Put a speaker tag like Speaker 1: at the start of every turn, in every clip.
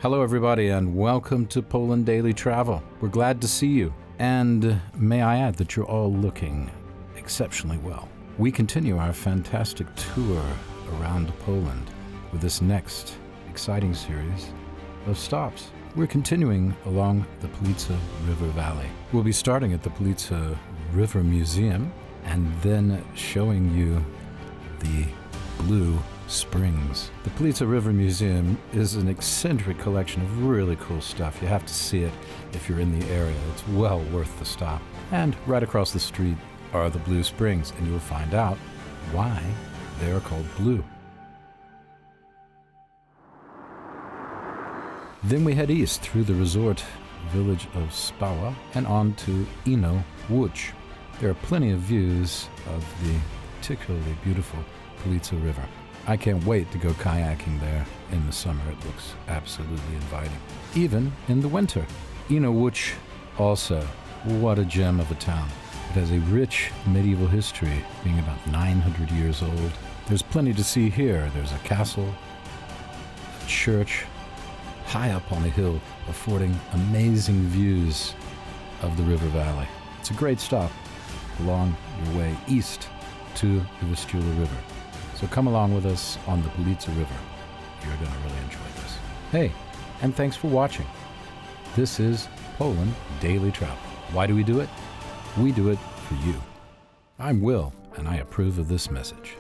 Speaker 1: Hello everybody and welcome to Poland Daily Travel. We're glad to see you, and may I add that you're all looking exceptionally well. We continue our fantastic tour around Poland with this next exciting series of stops. We're continuing along the Pilica River Valley. We'll be starting at the Pilica River Museum and then showing you the Blue Springs. The Pilica River Museum is an eccentric collection of really cool stuff. You have to see it if you're in the area. It's well worth the stop. And right across the street are the Blue Springs, and you'll find out why they are called blue. Then we head east through the resort village of Spawa and on to Ino Łódź. There are plenty of views of the particularly beautiful Pilica River. I can't wait to go kayaking there in the summer. It looks absolutely inviting. Even in the winter. Ino Łódź also, what a gem of a town. It has a rich medieval history, being about 900 years old. There's plenty to see here. There's a castle, a church, high up on a hill, affording amazing views of the river valley. It's a great stop along your way east to the Vistula River. So come along with us on the Pilica River. You're going to really enjoy this. Hey, and thanks for watching. This is Poland Daily Travel. Why do we do it? We do it for you. I'm Will, and I approve of this message.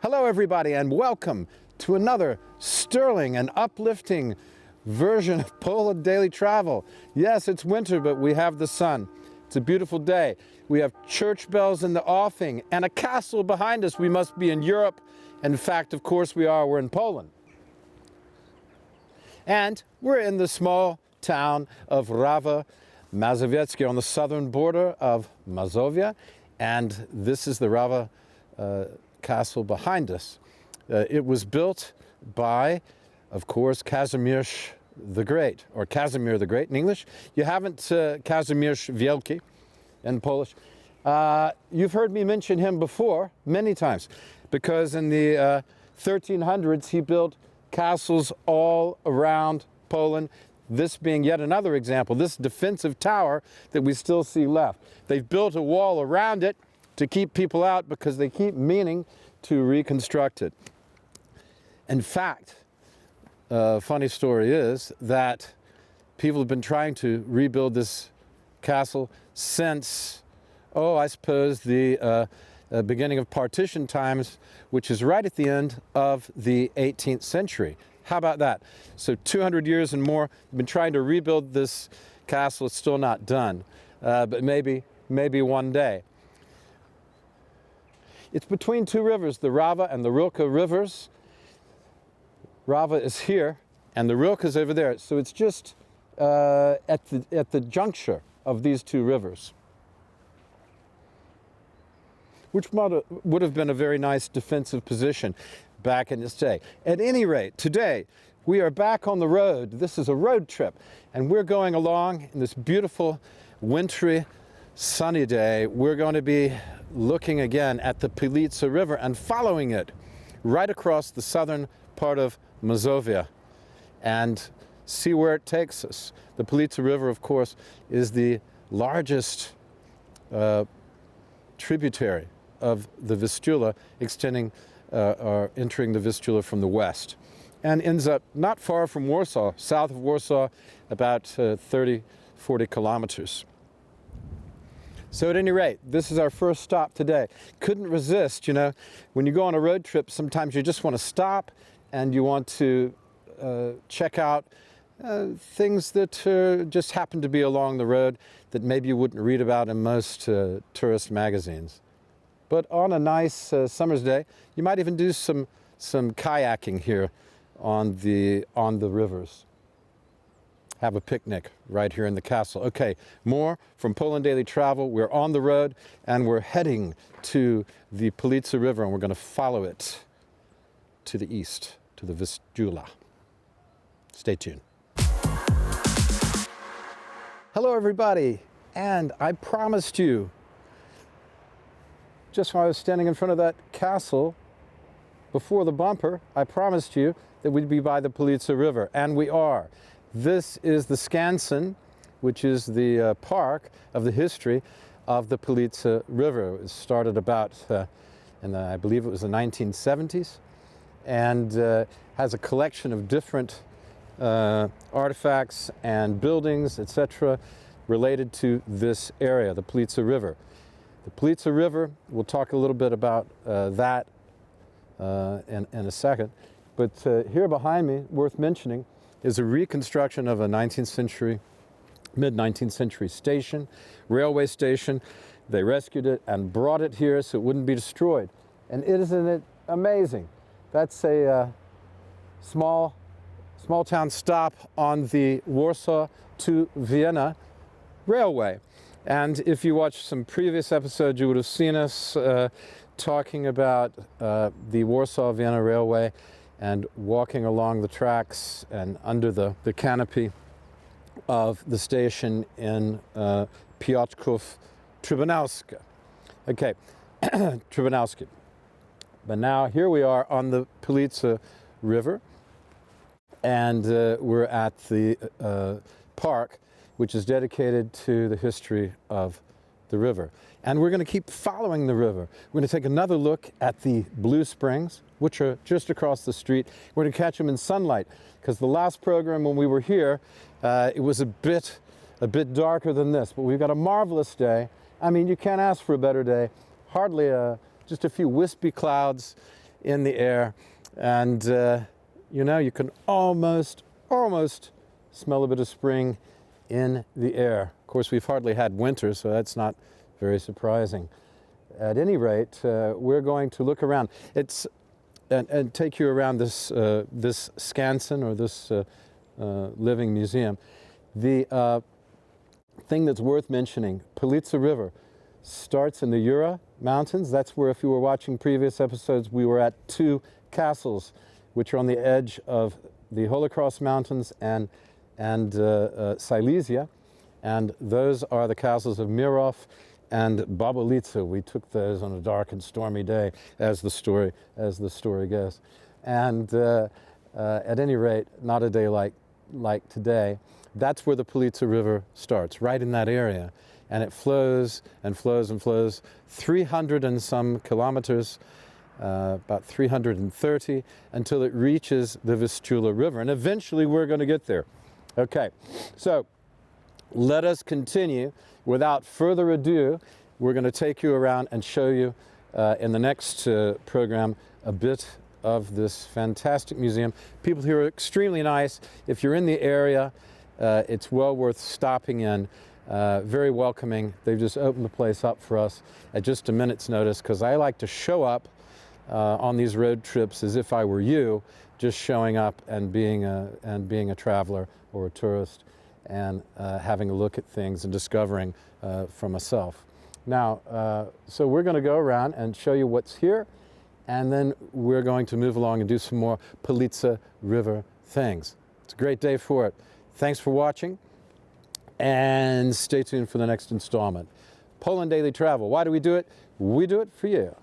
Speaker 2: Hello, everybody, and welcome to another sterling and uplifting version of Poland Daily Travel. Yes, it's winter, but we have the sun. It's a beautiful day. We have church bells in the offing and a castle behind us. We must be in Europe. In fact, of course we are. We're in Poland. And we're in the small town of Rawa Mazowiecka on the southern border of Mazovia. And this is the Rawa Castle behind us. It was built by, of course, Casimir the Great, or Casimir the Great in English. You haven't Kazimierz Wielki in Polish. You've heard me mention him before many times, because in the 1300s he built castles all around Poland. This being yet another example, this defensive tower that we still see left. They've built a wall around it to keep people out because they keep meaning to reconstruct it. In fact, funny story is that people have been trying to rebuild this castle since, I suppose the beginning of partition times, which is right at the end of the 18th century. How about that? So 200 years and more, they've been trying to rebuild this castle. It's still not done, but maybe one day. It's between two rivers, the Rawa and the Rilka rivers. Rawa is here, and the Rilka is over there. So it's just at the juncture of these two rivers, which would have been a very nice defensive position back in its day. At any rate, today we are back on the road. This is a road trip, and we're going along in this beautiful, wintry, sunny day. We're going to be looking again at the Pilica River and following it right across the southern part of Mazovia and see where it takes us. The Pilica River, of course, is the largest tributary of the Vistula, extending or entering the Vistula from the west, and ends up not far from Warsaw, south of Warsaw, about 30-40 kilometers. So at any rate, this is our first stop today. Couldn't resist, you know, when you go on a road trip, sometimes you just want to stop and you want to check out things that just happen to be along the road that maybe you wouldn't read about in most tourist magazines. But on a nice summer's day, you might even do some kayaking here on the rivers. Have a picnic right here in the castle. Okay, more from Poland Daily Travel. We're on the road and we're heading to the Pilica River, and we're going to follow it to the east, to the Vistula. Stay tuned. Hello, everybody, and I promised you just while I was standing in front of that castle, before the bumper, I promised you that we'd be by the Pilica River, and we are. This is the Skansen, which is the park of the history of the Pilica River. It started about, I believe it was the 1970s, and has a collection of different artifacts and buildings, etc., related to this area, the Pilica River. The Pilica River, we'll talk a little bit about that in a second, but here behind me, worth mentioning, is a reconstruction of a 19th century, mid-19th century station, railway station. They rescued it and brought it here so it wouldn't be destroyed. And isn't it amazing? That's a small town stop on the Warsaw to Vienna railway. And if you watched some previous episodes, you would have seen us talking about the Warsaw-Vienna Railway and walking along the tracks and under the canopy of the station in Piotrków Trybunalska. Okay, Trybunalski. But now here we are on the Pilica River, and we're at the park, which is dedicated to the history of the river. And we're going to keep following the river. We're going to take another look at the Blue Springs, which are just across the street. We're going to catch them in sunlight, because the last program when we were here, it was a bit darker than this. But we've got a marvelous day. I mean, you can't ask for a better day. Hardly just a few wispy clouds in the air. And, you know, you can almost smell a bit of spring in the air. Of course, we've hardly had winter, so that's not very surprising. At any rate, we're going to look around. And take you around this Skansen, or this living museum. The thing that's worth mentioning, Pilica River starts in the Jura Mountains. That's where, if you were watching previous episodes, we were at two castles, which are on the edge of the Holocaust Mountains and Silesia, and those are the castles of Mirov and Babolica. We took those on a dark and stormy day, as the story goes. And at any rate, not a day like today. That's where the Pilica River starts, right in that area, and it flows and flows and flows, 300 and some kilometers. About 330, until it reaches the Vistula River. And eventually we're going to get there. Okay, so let us continue. Without further ado, we're going to take you around and show you in the next program a bit of this fantastic museum. People here are extremely nice. If you're in the area, it's well worth stopping in. Very welcoming. They've just opened the place up for us at just a minute's notice, because I like to show up on these road trips as if I were you, just showing up and being a traveler or a tourist, and having a look at things and discovering for myself. Now, so we're going to go around and show you what's here, and then we're going to move along and do some more Pilica River things. It's a great day for it. Thanks for watching, and stay tuned for the next installment. Poland Daily Travel. Why do we do it? We do it for you.